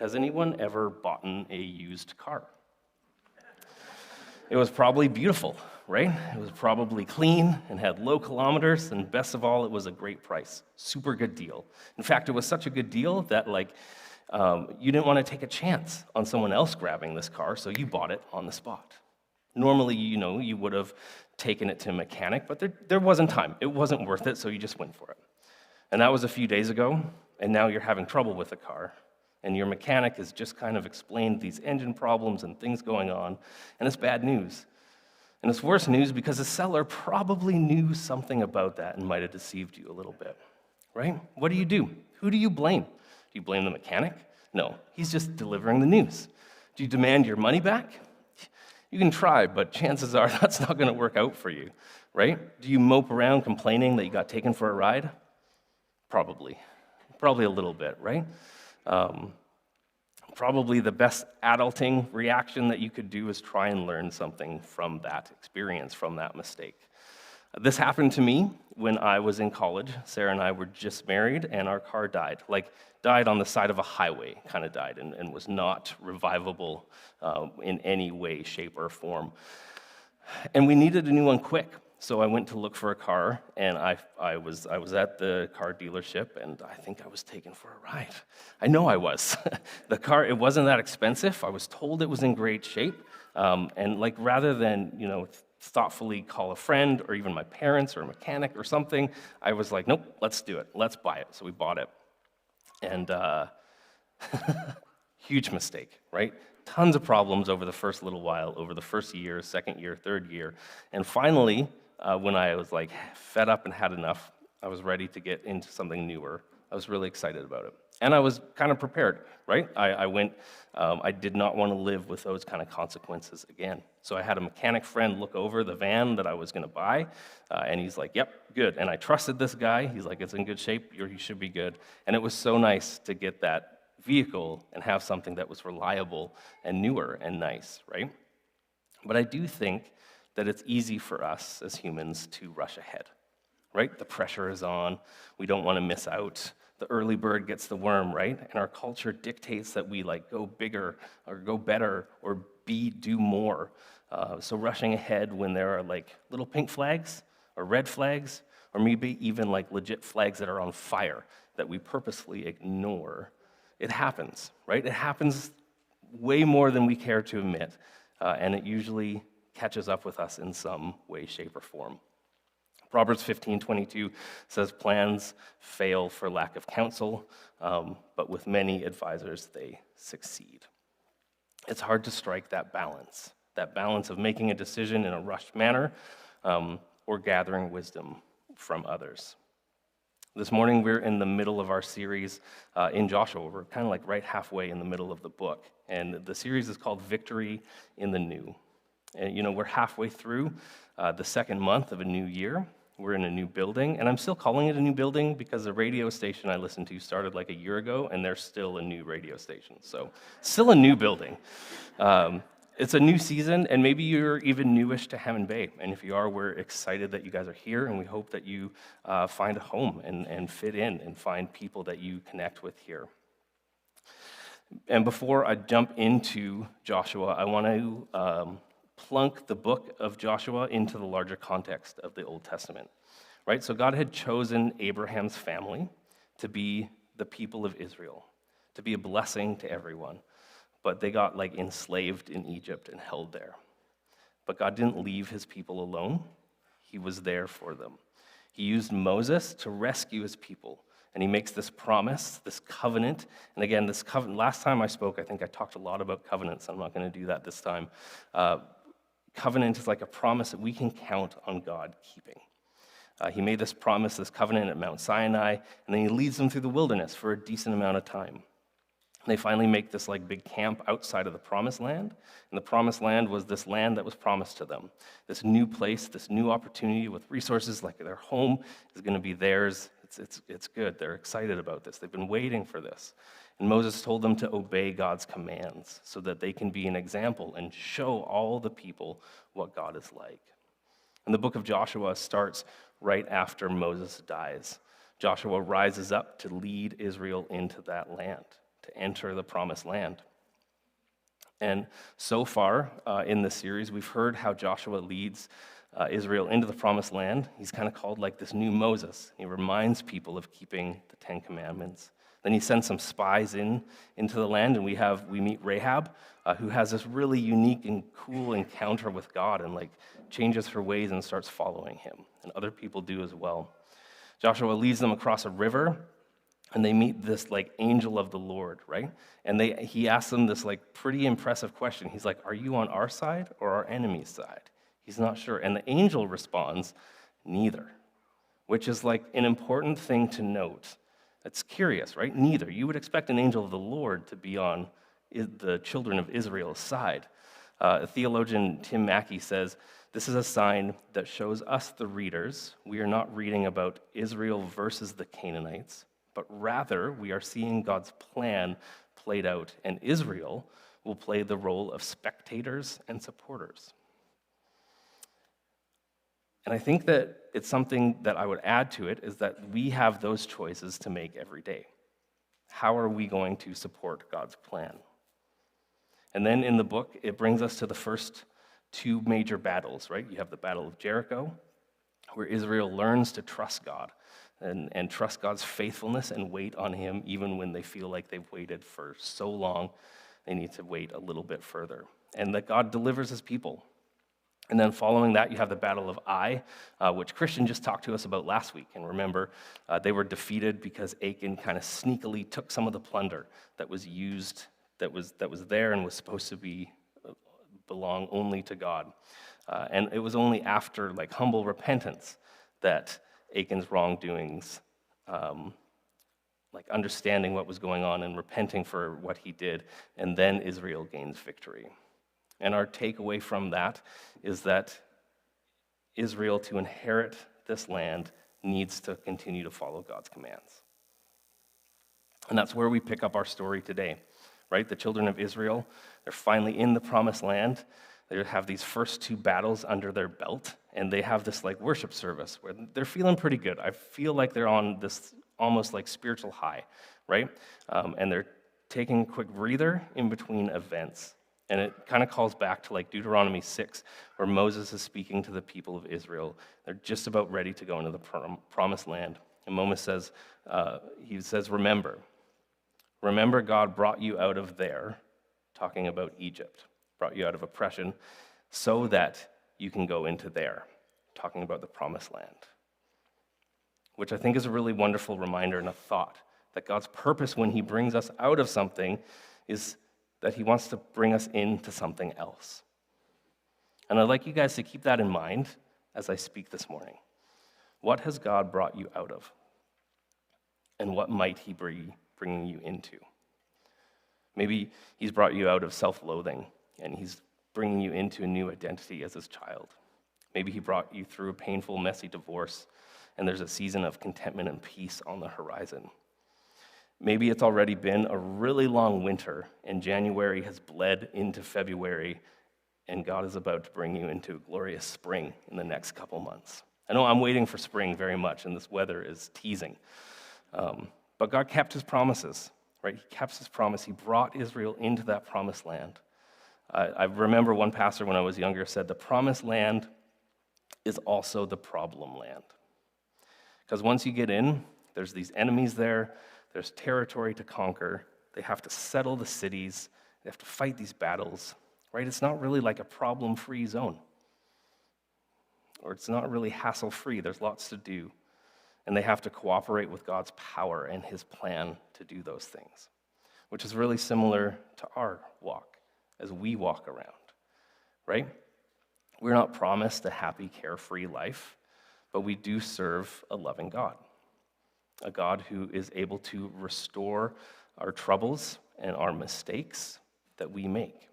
Has anyone ever bought a used car? It was probably beautiful, right? It was probably clean and had low kilometers, and best of all, it was a great price. Super good deal. In fact, it was such a good deal that you didn't want to take a chance on someone else grabbing this car, so you bought it on the spot. Normally, you would have taken it to a mechanic, but there wasn't time. It wasn't worth it, so you just went for it. And that was a few days ago, and now you're having trouble with the car. And your mechanic has just kind of explained these engine problems and things going on, and it's bad news. And it's worse news because the seller probably knew something about that and might have deceived you a little bit, right? What do? Who do you blame? Do you blame the mechanic? No, he's just delivering the news. Do you demand your money back? You can try, but chances are that's not going to work out for you, right? Do you mope around complaining that you got taken for a ride? Probably a little bit, right? Probably the best adulting reaction that you could do is try and learn something from that experience, from that mistake. This happened to me when I was in college. Sarah and I were just married, and our car died. Died on the side of a highway, kind of died, and was not revivable in any way, shape, or form. And we needed a new one quick. So I went to look for a car, and I was at the car dealership, and I think I was taken for a ride. I know I was. The car, it wasn't that expensive. I was told it was in great shape, and rather than thoughtfully call a friend or even my parents or a mechanic or something, I was like, nope, let's do it. Let's buy it. So we bought it, and huge mistake, right? Tons of problems over the first little while, over the first year, second year, third year, and finally. When I was fed up and had enough, I was ready to get into something newer. I was really excited about it. And I was kind of prepared, right? I did not want to live with those kind of consequences again. So I had a mechanic friend look over the van that I was going to buy, and he's like, yep, good. And I trusted this guy. He's like, it's in good shape. You should be good. And it was so nice to get that vehicle and have something that was reliable and newer and nice, right? But I do think that it's easy for us as humans to rush ahead, right? The pressure is on. We don't want to miss out. The early bird gets the worm, right? And our culture dictates that we go bigger or go better or do more. So rushing ahead when there are little pink flags or red flags or maybe even legit flags that are on fire that we purposely ignore, it happens, right? It happens way more than we care to admit, and it usually catches up with us in some way, shape, or form. Proverbs 15:22 says, plans fail for lack of counsel, but with many advisors they succeed. It's hard to strike that balance of making a decision in a rushed manner or gathering wisdom from others. This morning we're in the middle of our series in Joshua. We're kind of right halfway in the middle of the book, and the series is called Victory in the New. And we're halfway through the second month of a new year. We're in a new building, and I'm still calling it a new building because the radio station I listened to started a year ago, and there's still a new radio station. So still a new building. It's a new season, and maybe you're even newish to Hammond Bay. And if you are, we're excited that you guys are here, and we hope that you find a home and fit in and find people that you connect with here. And before I jump into Joshua, I want to plunk the book of Joshua into the larger context of the Old Testament, right? So God had chosen Abraham's family to be the people of Israel, to be a blessing to everyone, but they got enslaved in Egypt and held there. But God didn't leave his people alone. He was there for them. He used Moses to rescue his people, and he makes this promise, this covenant. And again, this covenant, last time I spoke, I think I talked a lot about covenants. I'm not going to do that this time. Covenant is like a promise that we can count on God keeping. He made this promise, this covenant at Mount Sinai, and then he leads them through the wilderness for a decent amount of time. They finally make this big camp outside of the Promised Land, and the Promised Land was this land that was promised to them. This new place, this new opportunity with resources, their home is going to be theirs. It's good. They're excited about this. They've been waiting for this. And Moses told them to obey God's commands so that they can be an example and show all the people what God is like. And the book of Joshua starts right after Moses dies. Joshua rises up to lead Israel into that land, to to enter the promised land. And so far in this series, we've heard how Joshua leads Israel into the promised land. He's kind of called like this new Moses. He reminds people of keeping the Ten Commandments. Then he sends some spies into the land, and we meet Rahab, who has this really unique and cool encounter with God and like changes her ways and starts following him. And other people do as well. Joshua leads them across a river, and they meet this like angel of the Lord, right? And he asks them this like pretty impressive question. He's like, "Are you on our side or our enemy's side?" He's not sure. And the angel responds, "Neither," which is like an important thing to note. It's curious, right? Neither. You would expect an angel of the Lord to be on the children of Israel's side. Theologian Tim Mackey says, "This is a sign that shows us, the readers, we are not reading about Israel versus the Canaanites, but rather we are seeing God's plan played out, and Israel will play the role of spectators and supporters." And I think that it's something that I would add to it is that we have those choices to make every day. How are we going to support God's plan? And then in the book, it brings us to the first two major battles, right? You have the Battle of Jericho, where Israel learns to trust God and trust God's faithfulness and wait on him even when they feel like they've waited for so long, they need to wait a little bit further. And that God delivers his people. And then following that, you have the Battle of Ai, which Christian just talked to us about last week. And remember, they were defeated because Achan kind of sneakily took some of the plunder that was used, that was there and was supposed to belong only to God. And it was only after like humble repentance that Achan's wrongdoings, like understanding what was going on and repenting for what he did, and then Israel gains victory. And our takeaway from that is that Israel, to inherit this land, needs to continue to follow God's commands. And that's where we pick up our story today, right? The children of Israel, they're finally in the promised land. They have these first two battles under their belt, and they have this like worship service where they're feeling pretty good. I feel like they're on this almost like spiritual high, right? And they're taking a quick breather in between events. And it kind of calls back to like Deuteronomy 6, where Moses is speaking to the people of Israel. They're just about ready to go into the promised land. And Moses says, remember God brought you out of there, talking about Egypt, brought you out of oppression, so that you can go into there, talking about the promised land. Which I think is a really wonderful reminder and a thought that God's purpose when he brings us out of something is that he wants to bring us into something else. And I'd like you guys to keep that in mind as I speak this morning. What has God brought you out of? And what might he be bringing you into? Maybe he's brought you out of self-loathing, and he's bringing you into a new identity as his child. Maybe he brought you through a painful, messy divorce, and there's a season of contentment and peace on the horizon. Maybe it's already been a really long winter, and January has bled into February, and God is about to bring you into a glorious spring in the next couple months. I know I'm waiting for spring very much, and this weather is teasing. But God kept his promises, right? He kept his promise. He brought Israel into that promised land. I remember one pastor when I was younger said, the promised land is also the problem land. Because once you get in, there's these enemies there. There's territory to conquer. They have to settle the cities. They have to fight these battles, right? It's not really like a problem-free zone. Or it's not really hassle-free. There's lots to do. And they have to cooperate with God's power and his plan to do those things, which is really similar to our walk as we walk around, right? We're not promised a happy, carefree life, but we do serve a loving God. A God who is able to restore our troubles and our mistakes that we make.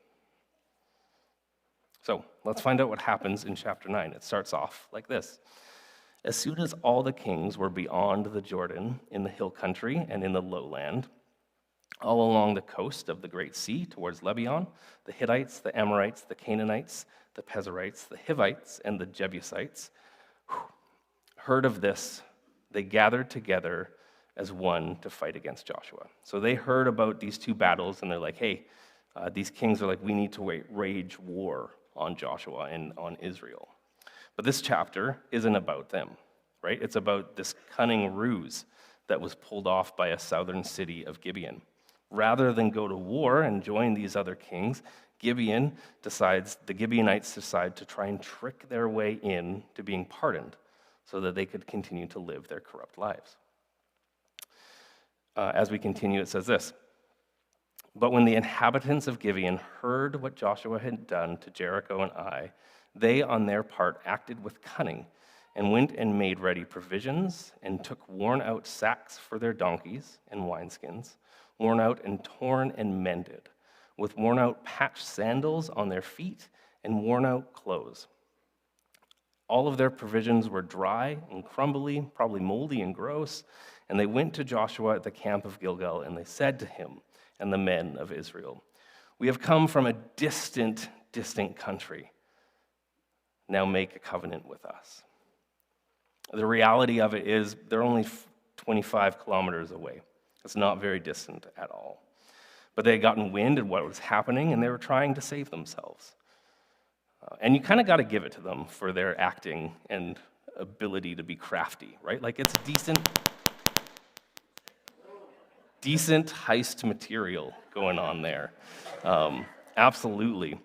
So let's find out what happens in chapter 9. It starts off like this. As soon as all the kings were beyond the Jordan in the hill country and in the lowland, all along the coast of the great sea towards Lebanon, the Hittites, the Amorites, the Canaanites, the Perizzites, the Hivites, and the Jebusites heard of this. They gathered together as one to fight against Joshua. So they heard about these two battles, and they're like, hey, these kings are like, we need to wage war on Joshua and on Israel. But this chapter isn't about them, right? It's about this cunning ruse that was pulled off by a southern city of Gibeon. Rather than go to war and join these other kings, the Gibeonites decide to try and trick their way in to being pardoned so that they could continue to live their corrupt lives. As we continue, it says this: "But when the inhabitants of Gibeon heard what Joshua had done to Jericho and Ai, they on their part acted with cunning and went and made ready provisions and took worn-out sacks for their donkeys and wineskins, worn out and torn and mended, with worn-out patched sandals on their feet and worn-out clothes. All of their provisions were dry and crumbly, probably moldy and gross, and they went to Joshua at the camp of Gilgal, and they said to him and the men of Israel, 'We have come from a distant, distant country. Now make a covenant with us.'" The reality of it is they're only 25 kilometers away. It's not very distant at all. But they had gotten wind of what was happening, and they were trying to save themselves. And you kind of got to give it to them for their acting and ability to be crafty, right? Like, it's decent heist material going on there. Absolutely.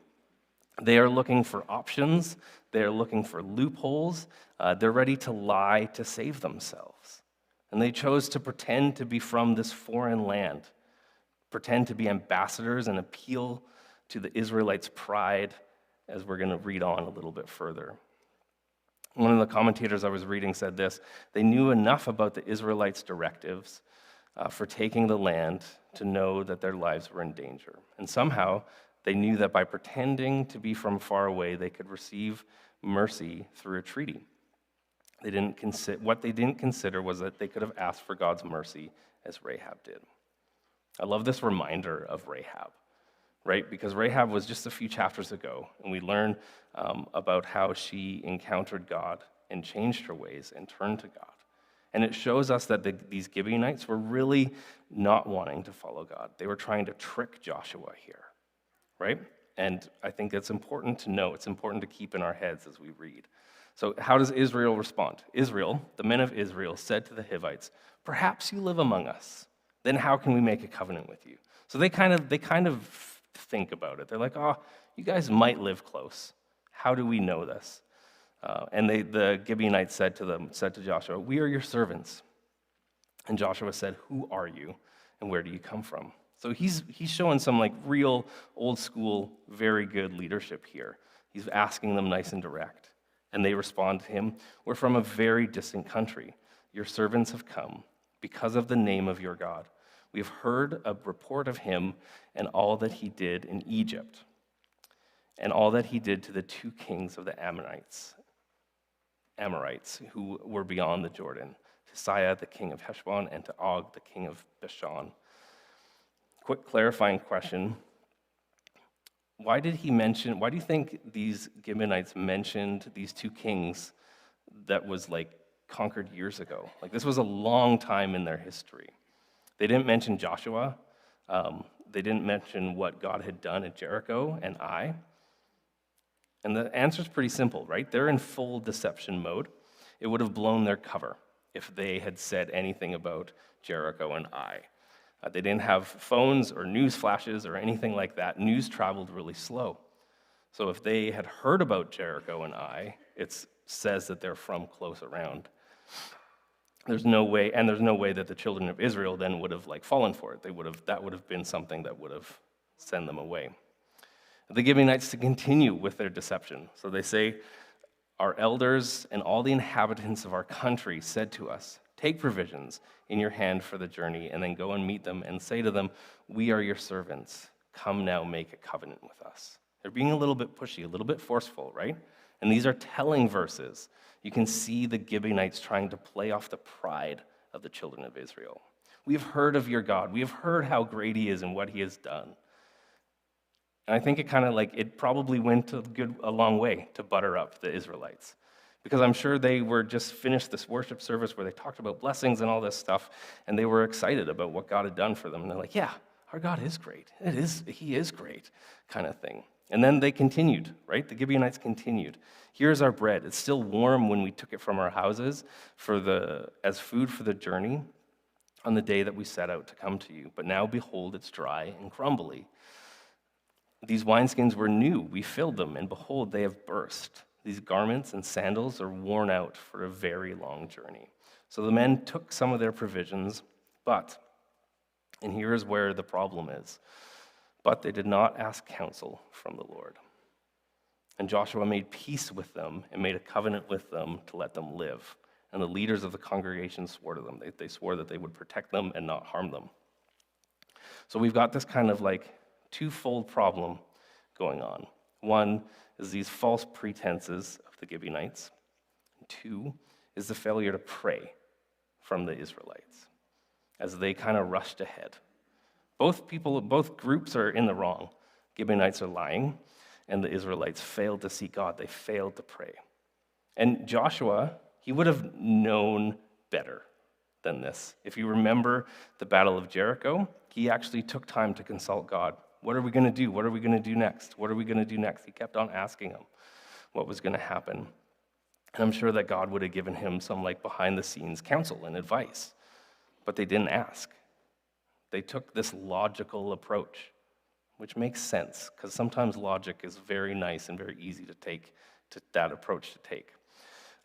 They are looking for options. They are looking for loopholes. They're ready to lie to save themselves. And they chose to pretend to be from this foreign land, pretend to be ambassadors and appeal to the Israelites' pride, as we're going to read on a little bit further. One of the commentators I was reading said this: "They knew enough about the Israelites' directives for taking the land to know that their lives were in danger. And somehow they knew that by pretending to be from far away, they could receive mercy through a treaty. What they didn't consider was that they could have asked for God's mercy as Rahab did." I love this reminder of Rahab, right? Because Rahab was just a few chapters ago, and we learn about how she encountered God and changed her ways and turned to God. And it shows us that these Gibeonites were really not wanting to follow God. They were trying to trick Joshua here, right? And I think it's important to know, it's important to keep in our heads as we read. So how does Israel respond? Israel, the men of Israel, said to the Hivites, "Perhaps you live among us. Then how can we make a covenant with you?" So they kind of think about it. They're like, "Oh, you guys might live close. How do we know this?" And the Gibeonites said to Joshua, "We are your servants." And Joshua said, "Who are you, and where do you come from?" So he's showing some like real old school, very good leadership here. He's asking them nice and direct. And they respond to him, "We're from a very distant country. Your servants have come because of the name of your God. We have heard a report of him and all that he did in Egypt, and all that he did to the two kings of the Amorites who were beyond the Jordan, to Sihon, the king of Heshbon, and to Og, the king of Bashan." Quick clarifying question. Why do you think these Gibeonites mentioned these two kings that was like conquered years ago? Like, this was a long time in their history. They didn't mention Joshua. They didn't mention what God had done at Jericho and Ai. And the answer is pretty simple, right? They're in full deception mode. It would have blown their cover if they had said anything about Jericho and Ai. They didn't have phones or news flashes or anything like that. News traveled really slow. So if they had heard about Jericho and Ai, it says that they're from close around. There's no way that the children of Israel then would have like fallen for it. That would have been something that would have sent them away. The Gibeonites to continue with their deception. So they say, "Our elders and all the inhabitants of our country said to us, 'Take provisions in your hand for the journey, and then go and meet them and say to them, we are your servants. Come now, make a covenant with us.'" They're being a little bit pushy, a little bit forceful, right? And these are telling verses. You can see the Gibeonites trying to play off the pride of the children of Israel. "We have heard of your God. We have heard how great he is and what he has done." And I think it probably went a long way to butter up the Israelites, Because I'm sure they were just finished this worship service where they talked about blessings and all this stuff, and they were excited about what God had done for them. And they're like, yeah, our God is great. He is great, kind of thing. And then they continued, right? The Gibeonites continued. Here's our bread. It's still warm when we took it from our houses as food for the journey on the day that we set out to come to you. But now, behold, it's dry and crumbly. These wineskins were new. We filled them, and behold, they have burst. These garments and sandals are worn out for a very long journey. So the men took some of their provisions, and here is where the problem is, but they did not ask counsel from the Lord. And Joshua made peace with them and made a covenant with them to let them live. And the leaders of the congregation swore to them. They swore that they would protect them and not harm them. So we've got this kind of like twofold problem going on. One is these false pretenses of the Gibeonites. Two is the failure to pray from the Israelites as they kind of rushed ahead. Both groups are in the wrong. Gibeonites are lying, and the Israelites failed to seek God. They failed to pray. And Joshua, he would have known better than this. If you remember the Battle of Jericho, he actually took time to consult God. What are we going to do? What are we going to do next? What are we going to do next? He kept on asking him what was going to happen. And I'm sure that God would have given him some like behind-the-scenes counsel and advice. But they didn't ask. They took this logical approach, which makes sense, because sometimes logic is very nice and very easy to take, that approach to take.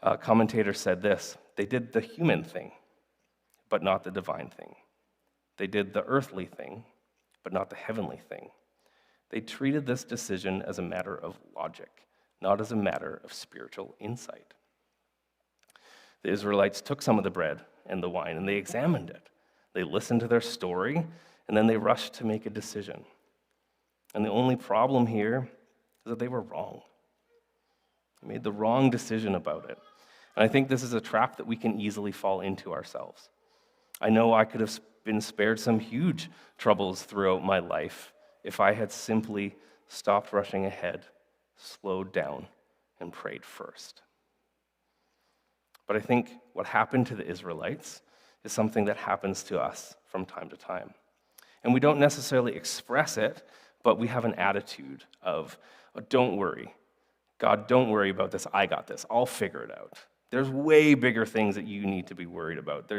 A commentator said this: they did the human thing, but not the divine thing. They did the earthly thing, but not the heavenly thing. They treated this decision as a matter of logic, not as a matter of spiritual insight. The Israelites took some of the bread and the wine, and they examined it. They listened to their story, and then they rushed to make a decision. And the only problem here is that they were wrong. They made the wrong decision about it. And I think this is a trap that we can easily fall into ourselves. I know I could have been spared some huge troubles throughout my life if I had simply stopped rushing ahead, slowed down, and prayed first. But I think what happened to the Israelites is something that happens to us from time to time. And we don't necessarily express it, but we have an attitude of, oh, don't worry. God, don't worry about this. I got this. I'll figure it out. There's way bigger things that you need to be worried about.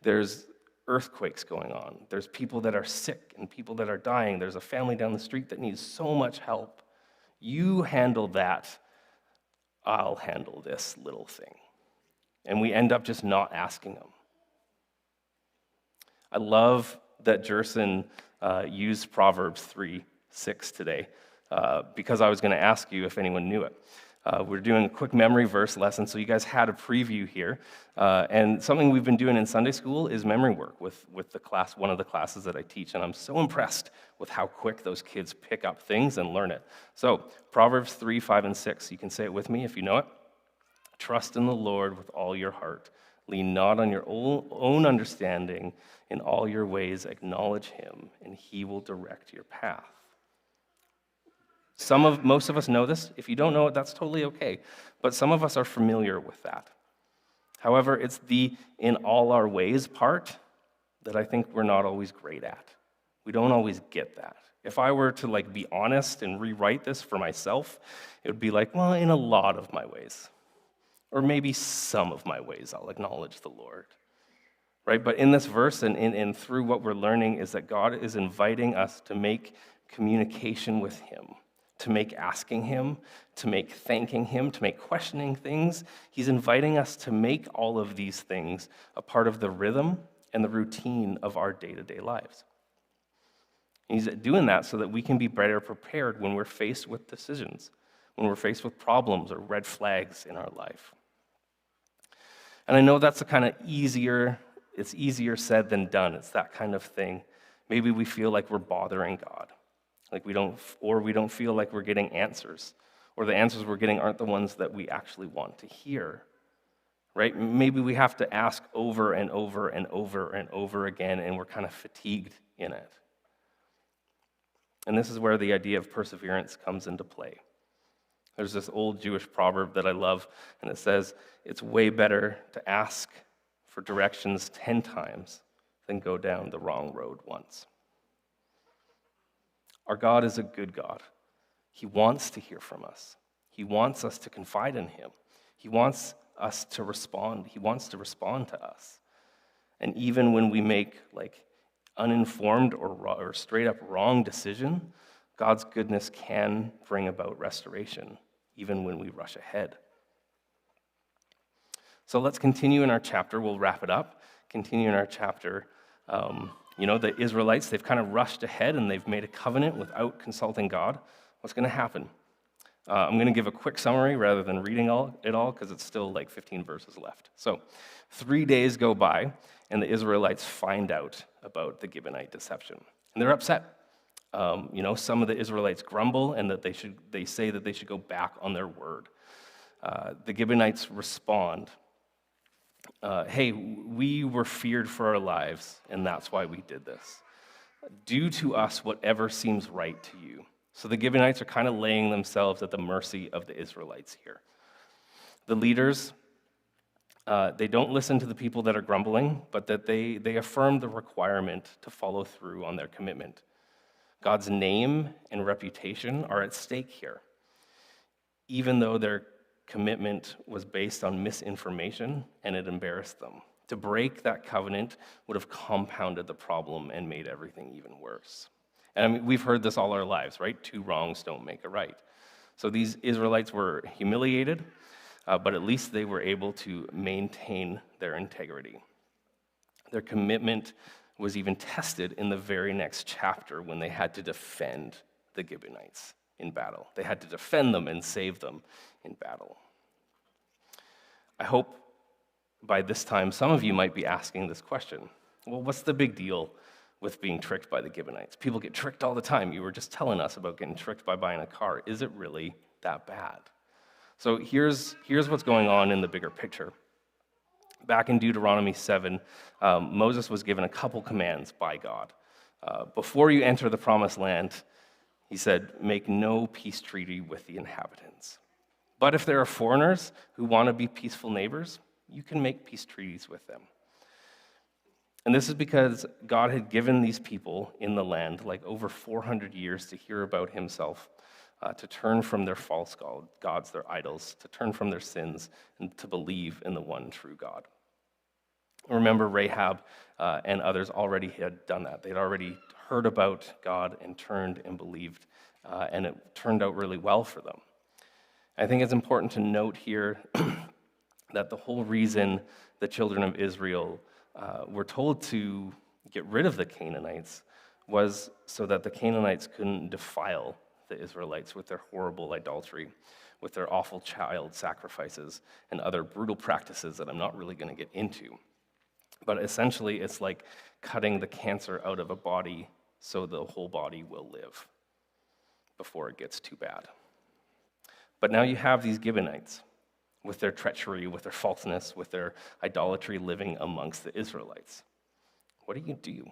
There's earthquakes going on. There's people that are sick and people that are dying. There's a family down the street that needs so much help. You handle that. I'll handle this little thing. And we end up just not asking them. I love that Jerson used Proverbs 3:6 today because I was going to ask you if anyone knew it. We're doing a quick memory verse lesson, so you guys had a preview here. And something we've been doing in Sunday school is memory work with the class, one of the classes that I teach. And I'm so impressed with how quick those kids pick up things and learn it. So Proverbs 3, 5, and 6. You can say it with me if you know it. Trust in the Lord with all your heart. Lean not on your own understanding. In all your ways acknowledge him, and he will direct your path. Most of us know this. If you don't know it, that's totally okay. But some of us are familiar with that. However, it's the in all our ways part that I think we're not always great at. We don't always get that. If I were to be honest and rewrite this for myself, it would be like, well, in a lot of my ways. Or maybe some of my ways I'll acknowledge the Lord. Right? But in this verse and through what we're learning is that God is inviting us to make communication with him, to make asking him, to make thanking him, to make questioning things. He's inviting us to make all of these things a part of the rhythm and the routine of our day-to-day lives. And he's doing that so that we can be better prepared when we're faced with decisions, when we're faced with problems or red flags in our life. And I know that's it's easier said than done. It's that kind of thing. Maybe we feel like we're bothering God. We don't feel like we're getting answers, or the answers we're getting aren't the ones that we actually want to hear, right? Maybe we have to ask over and over and over and over again, and we're kind of fatigued in it. And this is where the idea of perseverance comes into play. There's this old Jewish proverb that I love, and it says, it's way better to ask for directions 10 times than go down the wrong road once. Our God is a good God. He wants to hear from us. He wants us to confide in him. He wants us to respond. He wants to respond to us. And even when we make uninformed or straight up wrong decision, God's goodness can bring about restoration, even when we rush ahead. So let's continue in our chapter. We'll wrap it up. Continue in our chapter. The Israelites, they've kind of rushed ahead and they've made a covenant without consulting God. What's going to happen? I'm going to give a quick summary rather than reading it all because it's still 15 verses left. So 3 days go by and the Israelites find out about the Gibeonite deception. And they're upset. Some of the Israelites grumble and that they say that they should go back on their word. The Gibeonites respond, hey, we were feared for our lives, and that's why we did this. Do to us whatever seems right to you. So the Gibeonites are kind of laying themselves at the mercy of the Israelites here. The leaders, they don't listen to the people that are grumbling, but that they affirm the requirement to follow through on their commitment. God's name and reputation are at stake here. Even though their commitment was based on misinformation and it embarrassed them. To break that covenant would have compounded the problem and made everything even worse. And we've heard this all our lives, right? 2 wrongs don't make a right. So these Israelites were humiliated, but at least they were able to maintain their integrity. Their commitment was even tested in the very next chapter when they had to defend the Gibeonites in battle. They had to defend them and save them in battle. I hope by this time some of you might be asking this question. Well, what's the big deal with being tricked by the Gibeonites? People get tricked all the time. You were just telling us about getting tricked by buying a car. Is it really that bad? So here's what's going on in the bigger picture. Back in Deuteronomy 7, Moses was given a couple commands by God. Before you enter the promised land, he said, make no peace treaty with the inhabitants. But if there are foreigners who want to be peaceful neighbors, you can make peace treaties with them. And this is because God had given these people in the land over 400 years to hear about himself, to turn from their false gods, their idols, to turn from their sins, and to believe in the one true God. Remember, Rahab and others already had done that. They'd already heard about God and turned and believed, and it turned out really well for them. I think it's important to note here that the whole reason the children of Israel were told to get rid of the Canaanites was so that the Canaanites couldn't defile the Israelites with their horrible idolatry, with their awful child sacrifices, and other brutal practices that I'm not really going to get into. But essentially, it's like cutting the cancer out of a body so the whole body will live before it gets too bad. But now you have these Gibeonites with their treachery, with their falseness, with their idolatry living amongst the Israelites. What do you do?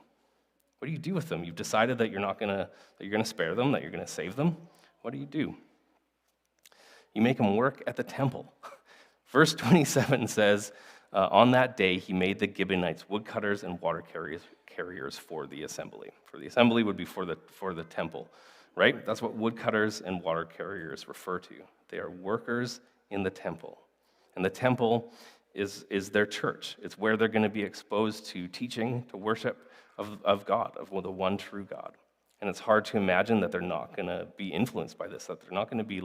What do you do with them? You've decided that you're going to spare them, that you're going to save them. What do? You make them work at the temple. Verse 27 says, on that day he made the Gibeonites woodcutters and water carriers for the assembly. For the assembly would be for the temple, right? That's what woodcutters and water carriers refer to. They are workers in the temple. And the temple is their church. It's where they're going to be exposed to teaching, to worship of God, of the one true God. And it's hard to imagine that they're not going to be influenced by this, that they're not going to be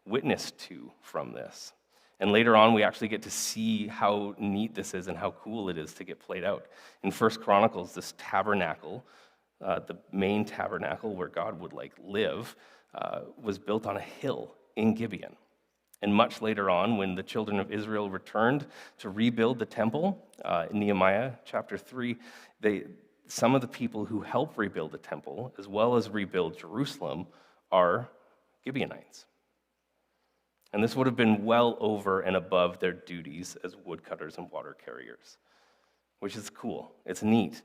witnessed to from this. And later on, we actually get to see how neat this is and how cool it is to get played out. In 1 Chronicles, this tabernacle, the main tabernacle where God would live, was built on a hill in Gibeon. And much later on, when the children of Israel returned to rebuild the temple, in Nehemiah chapter 3, some of the people who helped rebuild the temple, as well as rebuild Jerusalem, are Gibeonites. And this would have been well over and above their duties as woodcutters and water carriers, which is cool. It's neat,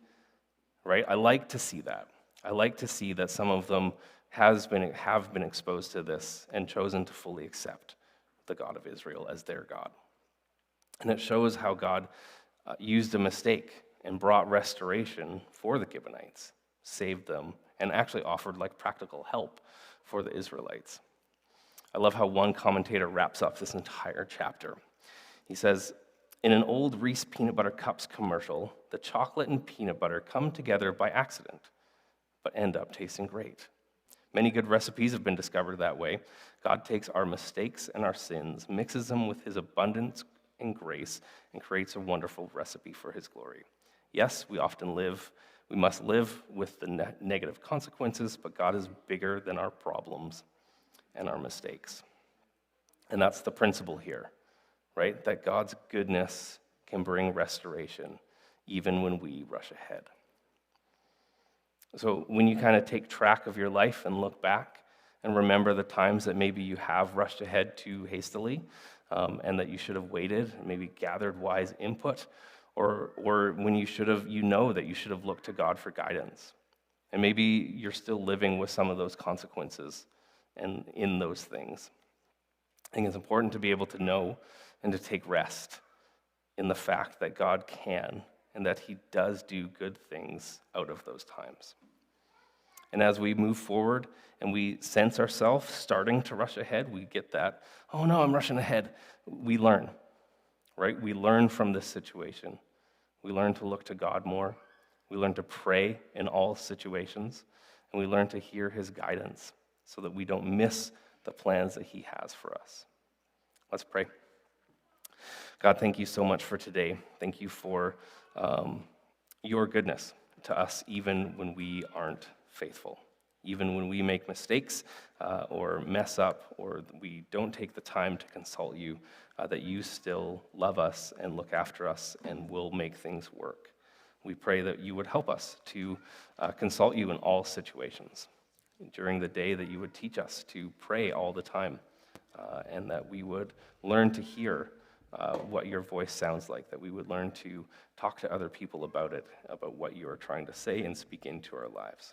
right? I like to see that. I like to see that some of them have been exposed to this and chosen to fully accept the God of Israel as their God. And it shows how God used a mistake and brought restoration for the Gibeonites, saved them, and actually offered practical help for the Israelites. I love how one commentator wraps up this entire chapter. He says, in an old Reese peanut butter cups commercial, the chocolate and peanut butter come together by accident, but end up tasting great. Many good recipes have been discovered that way. God takes our mistakes and our sins, mixes them with his abundance and grace, and creates a wonderful recipe for his glory. Yes, we must live with the negative consequences, but God is bigger than our problems and our mistakes. And that's the principle here, right? That God's goodness can bring restoration even when we rush ahead. So when you kind of take track of your life and look back and remember the times that maybe you have rushed ahead too hastily and that you should have waited, maybe gathered wise input, or when you know that you should have looked to God for guidance. And maybe you're still living with some of those consequences and in those things. I think it's important to be able to know and to take rest in the fact that God can and that he does do good things out of those times. And as we move forward and we sense ourselves starting to rush ahead, we get that, oh no, I'm rushing ahead. We learn, right? We learn from this situation. We learn to look to God more. We learn to pray in all situations. And we learn to hear his guidance so that we don't miss the plans that he has for us. Let's pray. God, thank you so much for today. Thank you for your goodness to us, even when we aren't faithful, even when we make mistakes or mess up or we don't take the time to consult you, that you still love us and look after us and will make things work. We pray that you would help us to consult you in all situations. During the day, that you would teach us to pray all the time and that we would learn to hear what your voice sounds like, that we would learn to talk to other people about it, about what you are trying to say and speak into our lives.